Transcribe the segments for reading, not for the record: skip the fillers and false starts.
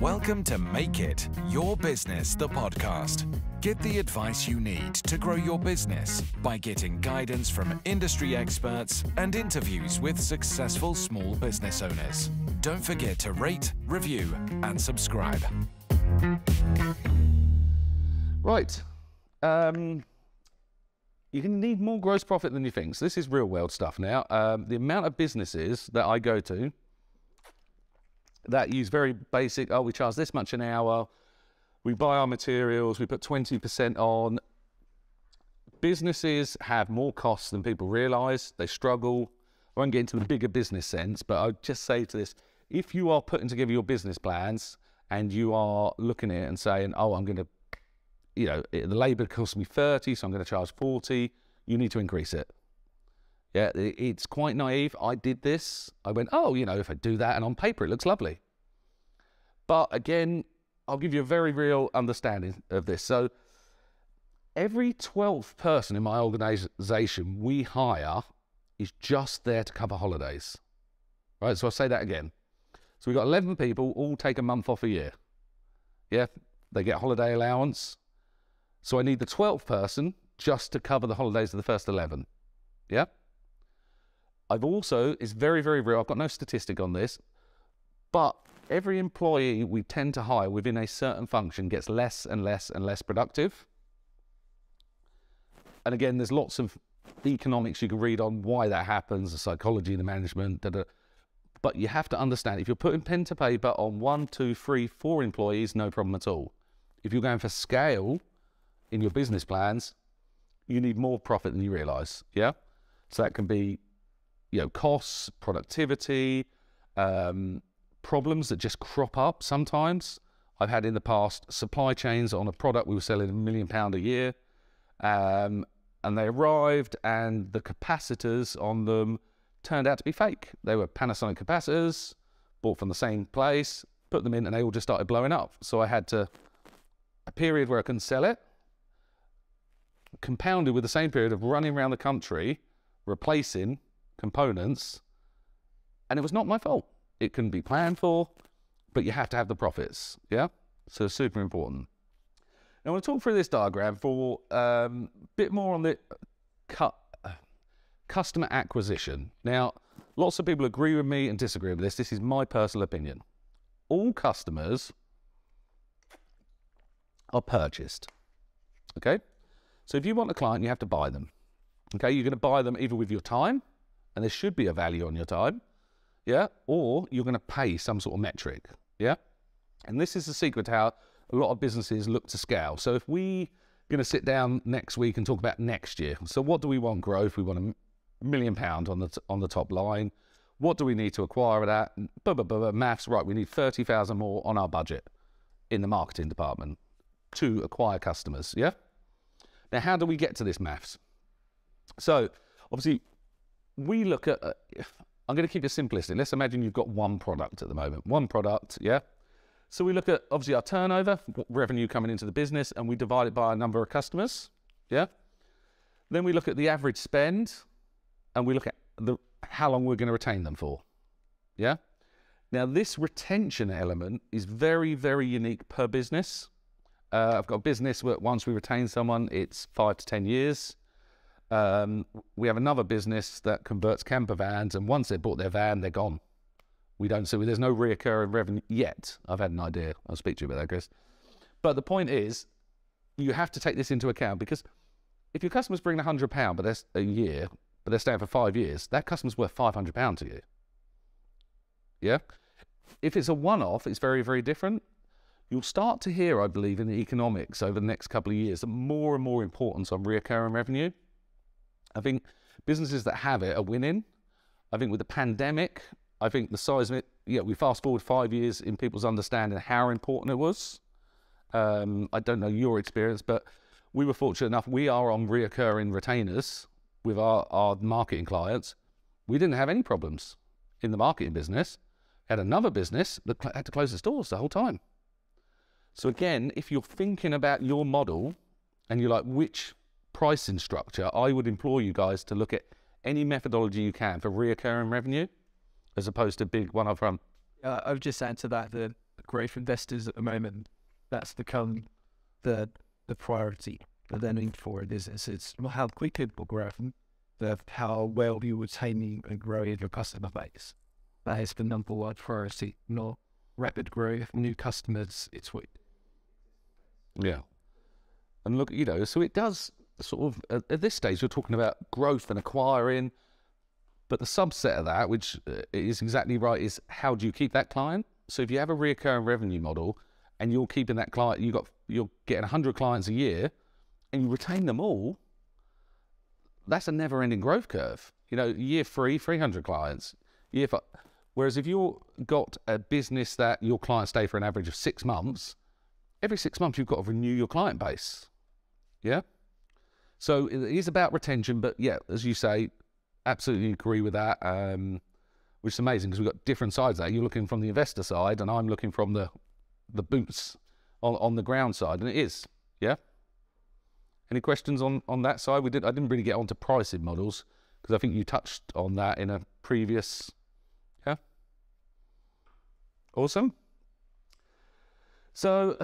Welcome to Make It Your Business, the podcast. Get the advice you need to grow your business by getting guidance from industry experts and interviews with successful small business owners. Don't forget to rate, review, and subscribe. Right. You can need more gross profit than you think. So this is real world stuff now. The amount of businesses that I go to that use very basic, we charge this much an hour, we buy our materials, we put 20% on. Businesses have more costs than people realise. They struggle. I won't get into the bigger business sense, but I'd just say to this, if you are putting together your business plans and you are looking at it and saying, I'm going to, the labour costs me 30, so I'm going to charge 40, you need to increase it. Yeah, it's quite naive. I did this. I went, if I do that and on paper it looks lovely. But again, I'll give you a very real understanding of this. So every 12th person in my organisation we hire is just there to cover holidays. Right, so I'll say that again. So we've got 11 people, all take a month off a year. Yeah, they get holiday allowance. So I need the 12th person just to cover the holidays of the first 11. Yeah? I've also, it's very, very real, I've got no statistic on this, but every employee we tend to hire within a certain function gets less and less and less productive. And again, there's lots of economics you can read on why that happens, the psychology, the management, but you have to understand, if you're putting pen to paper on 1, 2, 3, 4 employees, no problem at all. If you're going for scale in your business plans, you need more profit than you realise, yeah? So that can be costs, productivity, problems that just crop up sometimes. I've had in the past supply chains on a product we were selling £1 million a year, and they arrived and the capacitors on them turned out to be fake. They were Panasonic capacitors, bought from the same place, put them in, and they all just started blowing up. So I had a period where I couldn't sell it, compounded with the same period of running around the country, replacing components, and it was not my fault. It couldn't be planned for, but you have to have the profits, yeah? So super important. Now I want to talk through this diagram for a bit more on the customer acquisition. Now, lots of people agree with me and disagree with this. This is my personal opinion. All customers are purchased, okay? So if you want a client, you have to buy them, okay? You're going to buy them either with your time, and there should be a value on your time, yeah? Or you're going to pay some sort of metric, yeah? And this is the secret to how a lot of businesses look to scale. So if we're going to sit down next week and talk about next year, so what do we want growth? We want £1 million on the top line. What do we need to acquire that? Maths, right, we need 30,000 more on our budget in the marketing department to acquire customers, yeah? Now, how do we get to this maths? So obviously, we look at, I'm going to keep it simplistic. Let's imagine you've got one product at the moment, one product, yeah? So we look at, obviously, our turnover, revenue coming into the business, and we divide it by a number of customers, yeah? Then we look at the average spend, and we look at how long we're going to retain them for, yeah? Now, this retention element is very, very unique per business. I've got a business where once we retain someone, it's 5 to 10 years. We have another business that converts camper vans, and once they bought their van, they're gone. There's no reoccurring revenue yet. I've had an idea. I'll speak to you about that, Chris. But the point is, you have to take this into account, because if your customers bring £100 but that's a year, but they're staying for 5 years, that customer's worth £500 to you. Yeah? If it's a one-off, it's very, very different. You'll start to hear, I believe, in the economics over the next couple of years, more and more importance on reoccurring revenue. I think businesses that have it are winning. I think with the pandemic, I think the size of it, we fast forward 5 years in people's understanding how important it was. I don't know your experience, but we were fortunate enough, we are on reoccurring retainers with our marketing clients. We didn't have any problems in the marketing business. Had another business that had to close its doors the whole time. So again, if you're thinking about your model and you're like, which pricing structure, I would implore you guys to look at any methodology you can for reoccurring revenue, as opposed to big one-off I would just add to that, the growth investors at the moment, that's become the priority that they're looking for in business. It's not how quickly it will grow, but how well you retaining and growing your customer base. That is the number one priority, not rapid growth, new customers. It's what. Yeah. And look, you know, so it does sort of, at this stage, you're talking about growth and acquiring, but the subset of that, which is exactly right, is how do you keep that client? So if you have a recurring revenue model and you're keeping that client, you're getting 100 clients a year and you retain them all, that's a never-ending growth curve. You know, year 3, 300 clients. Year 5. Whereas if you've got a business that your clients stay for an average of 6 months, every 6 months you've got to renew your client base. Yeah? So it is about retention, but yeah, as you say, absolutely agree with that, which is amazing because we've got different sides of that. You're looking from the investor side and I'm looking from the boots on the ground side, and it is, yeah? Any questions on that side? I didn't really get onto pricing models because I think you touched on that in a previous, yeah? Awesome. So,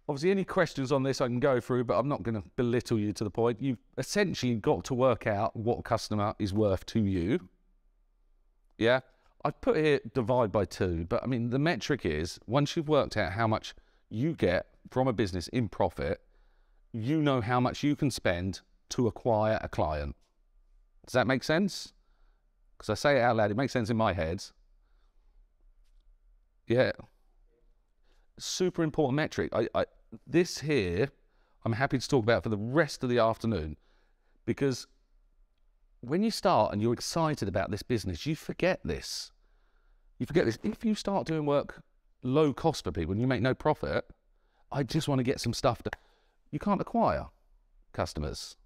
obviously any questions on this I can go through, but I'm not going to belittle you to the point. You've essentially got to work out what a customer is worth to you, yeah? I've put here divide by 2, but I mean, the metric is, once you've worked out how much you get from a business in profit, you know how much you can spend to acquire a client. Does that make sense? Because I say it out loud, it makes sense in my head. Yeah. Super important metric. This here, I'm happy to talk about for the rest of the afternoon, because when you start and you're excited about this business, you forget this. You forget this. If you start doing work low cost for people and you make no profit, I just want to get some stuff that you can't acquire customers.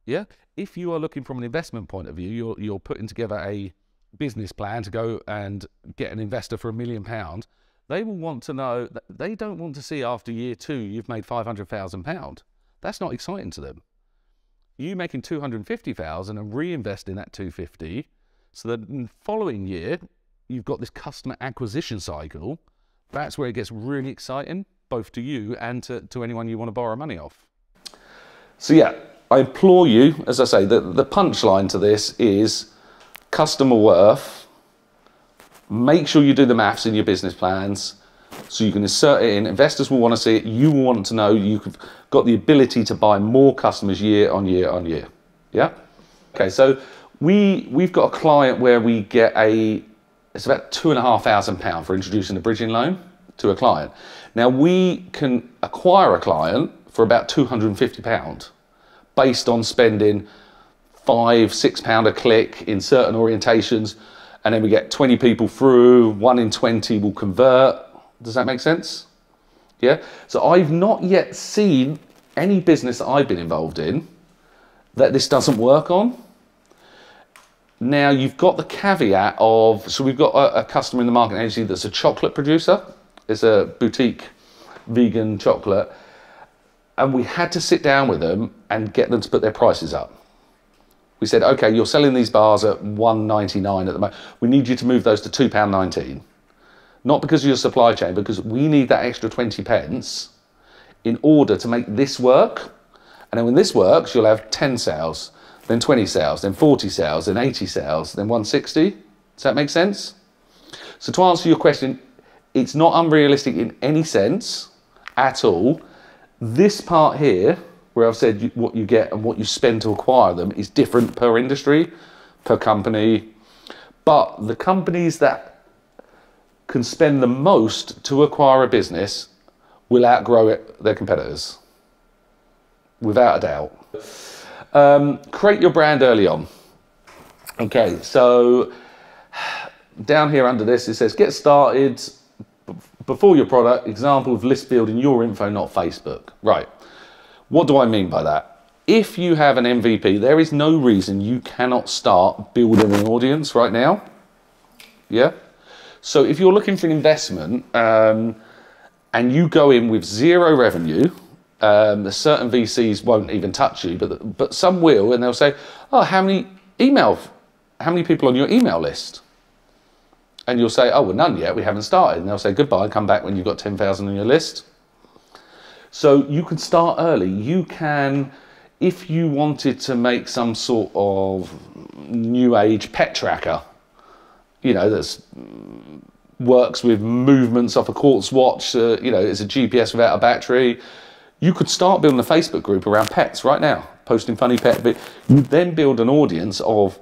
Yeah? If you are looking from an investment point of view, you're putting together a business plan to go and get an investor for £1 million, they will want to know that they don't want to see after year 2 you've made £500,000. That's not exciting to them. You making 250,000 and reinvesting that 250, so that in the following year you've got this customer acquisition cycle. That's where it gets really exciting, both to you and to anyone you want to borrow money off. So yeah, I implore you, as I say, the punchline to this is customer worth. Make sure you do the maths in your business plans so you can insert it in. Investors will want to see it. You will want to know you've got the ability to buy more customers year on year on year. Yeah? Okay, so we've got a client where we get it's about £2,500 for introducing a bridging loan to a client. Now we can acquire a client for about £250 based on spending £5, £6 a click in certain orientations, and then we get 20 people through, 1 in 20 will convert. Does that make sense? Yeah. So I've not yet seen any business that I've been involved in that this doesn't work on. Now you've got the caveat of, so we've got a customer in the marketing agency that's a chocolate producer. It's a boutique vegan chocolate. And we had to sit down with them and get them to put their prices up. We said, okay, you're selling these bars at £1.99 at the moment. We need you to move those to £2.19. Not because of your supply chain, because we need that extra 20 pence in order to make this work. And then when this works, you'll have 10 sales, then 20 sales, then 40 sales, then 80 sales, then 160. Does that make sense? So to answer your question, it's not unrealistic in any sense at all. This part here, where I've said what you get and what you spend to acquire them, is different per industry, per company. But the companies that can spend the most to acquire a business will outgrow their competitors, without a doubt. Create your brand early on. Okay, so down here under this, it says get started before your product, example of list building your info, not Facebook. Right. What do I mean by that? If you have an MVP, there is no reason you cannot start building an audience right now. Yeah? So if you're looking for an investment and you go in with 0 revenue, certain VCs won't even touch you, but some will, and they'll say, oh, how many people on your email list? And you'll say, oh, well, none yet, we haven't started. And they'll say, goodbye, come back when you've got 10,000 on your list. So you can start early. You can, if you wanted to make some sort of new age pet tracker, you know, that's works with movements off a quartz watch, you know, it's a GPS without a battery. You could start building a Facebook group around pets right now, posting funny pet, but you then build an audience of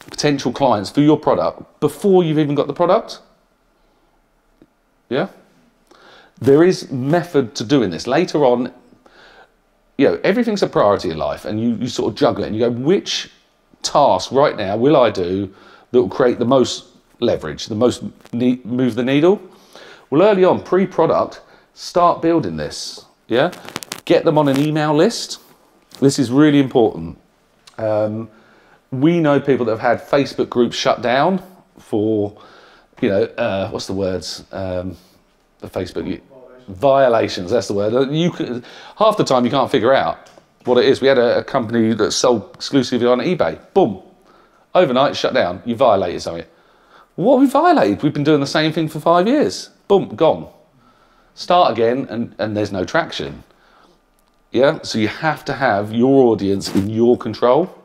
potential clients for your product before you've even got the product. Yeah? There is method to doing this. Later on, you know, everything's a priority in life, and you sort of juggle it and you go, which task right now will I do that will create the most leverage, the most move the needle? Well, early on, pre-product, start building this. Yeah? Get them on an email list. This is really important. We know people that have had Facebook groups shut down for, you know, what's the words? The Facebook violations. That's the word. You could, half the time you can't figure out what it is. We had a company that sold exclusively on eBay. Boom, overnight shut down. You violated something. What have we violated? We've been doing the same thing for 5 years. Boom, gone. Start again, and there's no traction. Yeah, so you have to have your audience in your control.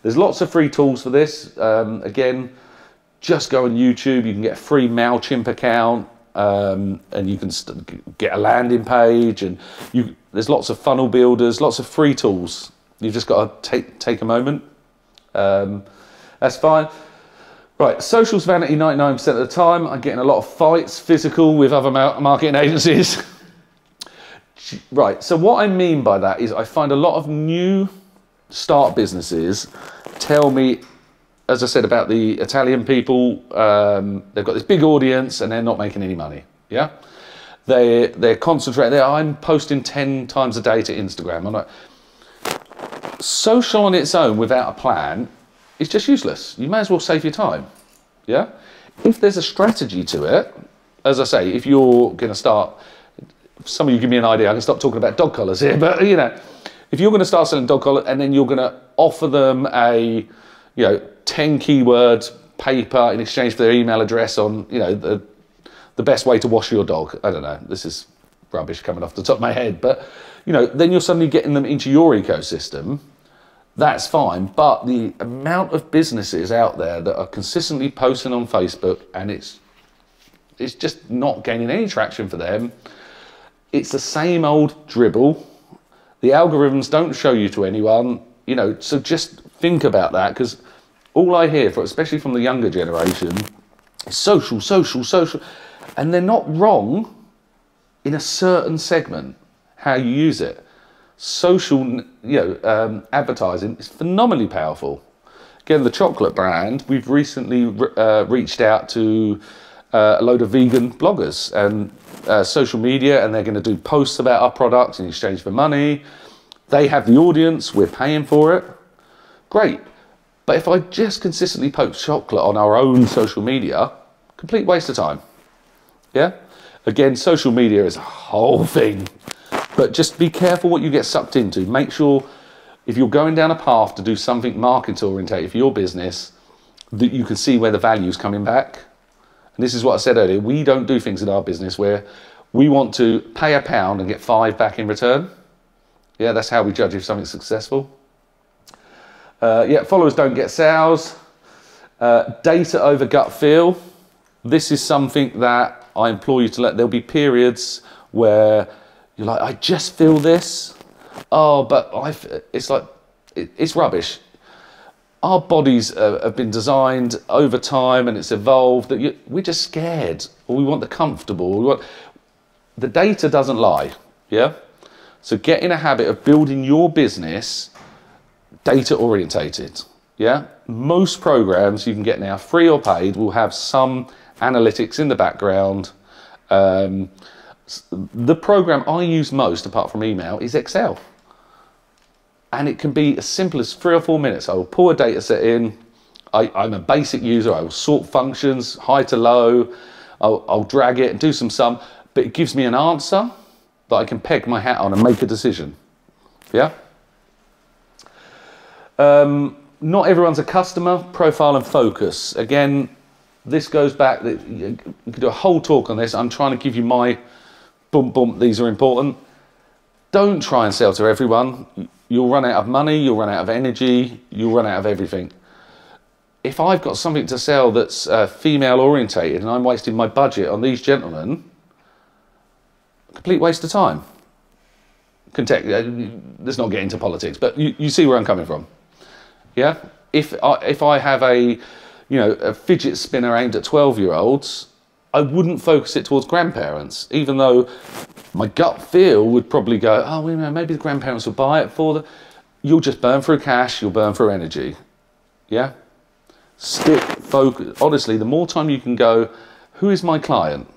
There's lots of free tools for this. Again, just go on YouTube. You can get a free MailChimp account, and you can get a landing page, and there's lots of funnel builders, lots of free tools. You've just got to take a moment. That's fine. Right, social's vanity 99% of the time. I'm getting a lot of fights, physical, with other marketing agencies. Right, so what I mean by that is I find a lot of new start businesses tell me, as I said about the Italian people, they've got this big audience and they're not making any money. Yeah, they're concentrating. I'm posting 10 times a day to Instagram. I'm like, social on its own without a plan is just useless. You may as well save your time. Yeah, if there's a strategy to it, as I say, if you're going to start, some of you give me an idea. I can stop talking about dog collars here, but you know, if you're going to start selling dog collars and then you're going to offer them a, you know, 10 keyword paper in exchange for their email address on, you know, the best way to wash your dog. I don't know. This is rubbish coming off the top of my head, but you know, then you're suddenly getting them into your ecosystem. That's fine, but the amount of businesses out there that are consistently posting on Facebook and it's just not gaining any traction for them. It's the same old dribble. The algorithms don't show you to anyone, you know, so just think about that, because all I hear, especially from the younger generation, is social, social, social. And they're not wrong in a certain segment, how you use it. Social, you know, advertising is phenomenally powerful. Again, the chocolate brand, we've recently reached out to a load of vegan bloggers and social media, and they're going to do posts about our products in exchange for money. They have the audience, we're paying for it. Great. But if I just consistently post chocolate on our own social media, complete waste of time. Yeah? Again, social media is a whole thing. But just be careful what you get sucked into. Make sure if you're going down a path to do something market orientated for your business, that you can see where the value is coming back. And this is what I said earlier. We don't do things in our business where we want to pay £1 and get 5 back in return. Yeah, that's how we judge if something's successful. Yeah, followers don't get sales. Data over gut feel. This is something that I implore you to there'll be periods where you're like, I just feel this. Oh, but it's like, it's rubbish. Our bodies have been designed over time and it's evolved that we're just scared, or we want the comfortable. The data doesn't lie, yeah? So get in a habit of building your business data orientated, yeah? Most programs you can get now, free or paid, will have some analytics in the background. The program I use most, apart from email, is Excel. And it can be as simple as 3 or 4 minutes. I will pull a data set in. I'm a basic user. I will sort functions, high to low. I'll drag it and do some sum. But it gives me an answer that I can peg my hat on and make a decision. Yeah? Not everyone's a customer. Profile and focus. Again, this goes back, you could do a whole talk on this. I'm trying to give you my boom, these are important. Don't try and sell to everyone. You'll run out of money, you'll run out of energy, you'll run out of everything. If I've got something to sell that's female orientated and I'm wasting my budget on these gentlemen, complete waste of time. Let's not get into politics, but you see where I'm coming from. Yeah? If I have a fidget spinner aimed at 12-year-olds, I wouldn't focus it towards grandparents, even though my gut feel would probably go, oh, maybe the grandparents will buy it for them. You'll just burn through cash, you'll burn through energy. Yeah? Stick focus. Honestly, the more time you can go, who is my client?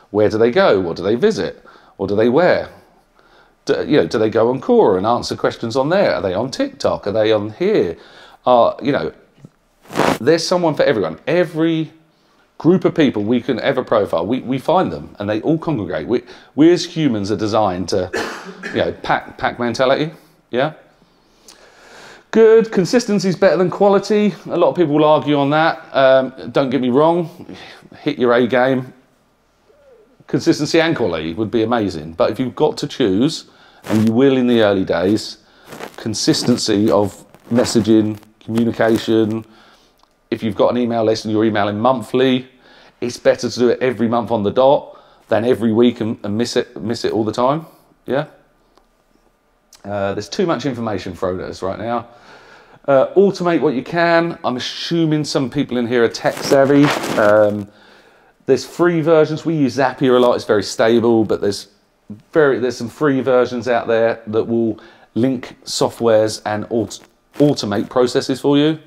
Where do they go? What do they visit? What do they wear? Do they go on Quora and answer questions on there? Are they on TikTok? Are they on here? There's someone for everyone. Every group of people we can ever profile, we find them and they all congregate. We as humans are designed to, pack mentality. Yeah. Good. Consistency is better than quality. A lot of people will argue on that. Don't get me wrong. Hit your A game. Consistency and quality would be amazing. But if you've got to choose, and you will in the early days, consistency of messaging, communication. If you've got an email list and you're emailing monthly, it's better to do it every month on the dot than every week and miss it all the time. Yeah. There's too much information thrown at us right now. Automate what you can. I'm assuming some people in here are tech savvy. There's free versions. We use Zapier a lot. It's very stable, but there's some free versions out there that will link softwares and automate processes for you.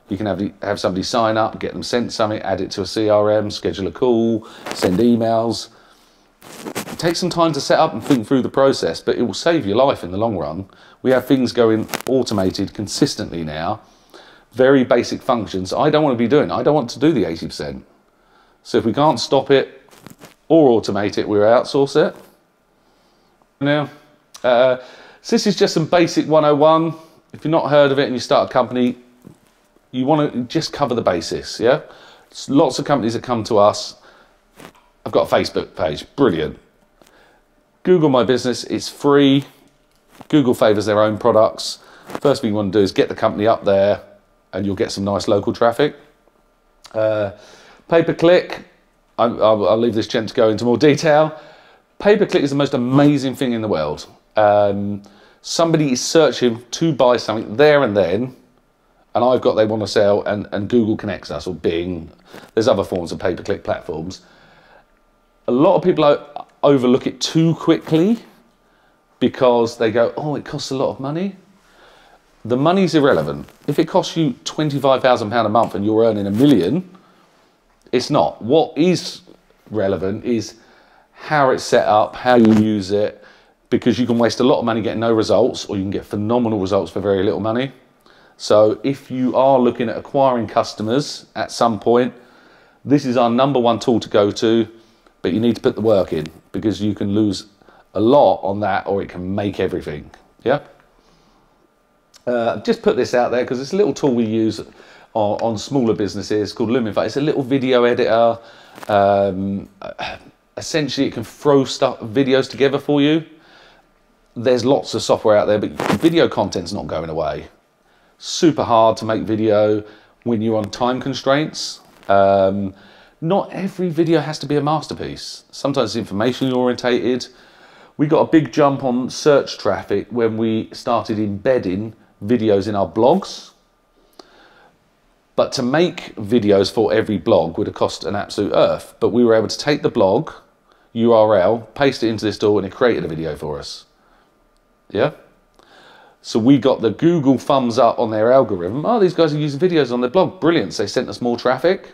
You can have somebody sign up, get them sent something, add it to a CRM, schedule a call, send emails. Take some time to set up and think through the process, but it will save your life in the long run. We have things going automated consistently now, very basic functions. I don't want to be doing. I don't want to do the 80%. So if we can't stop it or automate it, we'll outsource it. Now, so this is just some basic 101. If you've not heard of it and you start a company, you want to just cover the basics, yeah? Lots of companies that come to us. I've got a Facebook page, brilliant. Google My Business, it's free. Google favours their own products. First thing you want to do is get the company up there and you'll get some nice local traffic. Pay-per-click, I'll leave this gent to go into more detail. Pay-per-click is the most amazing thing in the world. Somebody is searching to buy something there and then, and they want to sell, and Google connects us, or Bing. There's other forms of pay-per-click platforms. A lot of people overlook it too quickly because they go, oh, it costs a lot of money. The money's irrelevant. If it costs you £25,000 a month and you're earning $1 million, it's not. What is relevant is how it's set up, how you use it, because you can waste a lot of money getting no results, or you can get phenomenal results for very little money. So if you are looking at acquiring customers at some point, this is our #1 tool to go to, but you need to put the work in, because you can lose a lot on that, or it can make everything. Yeah. Just put this out there because it's a little tool we use on smaller businesses called Lumify. It's a little video editor. Essentially, it can throw videos together for you. There's lots of software out there, but video content's not going away. Super hard to make video when you're on time constraints. Not every video has to be a masterpiece. Sometimes it's information orientated. We got a big jump on search traffic when we started embedding videos in our blogs. But to make videos for every blog would have cost an absolute earth. But we were able to take the blog URL, paste it into this tool, and it created a video for us. Yeah? So we got the Google thumbs up on their algorithm. Oh, these guys are using videos on their blog. Brilliant. So they sent us more traffic.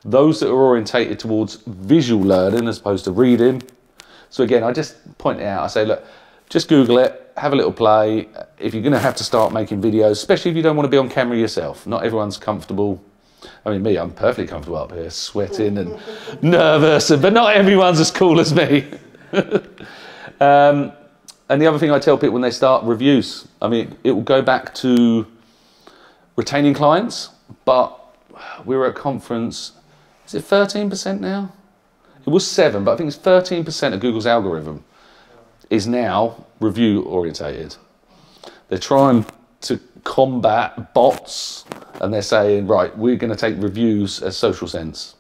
Those that are orientated towards visual learning as opposed to reading. So again, I just point it out. I say, look, just Google it, have a little play. If you're going to have to start making videos, especially if you don't want to be on camera yourself, not everyone's comfortable. I mean, me, I'm perfectly comfortable up here, sweating and nervous, but not everyone's as cool as me. And the other thing I tell people when they start reviews, I mean, it will go back to retaining clients, but we were at a conference Is it 13% now? It was 7, but I think it's 13% of Google's algorithm is now review orientated. They're trying to combat bots, and they're saying, right, we're going to take reviews as social sense.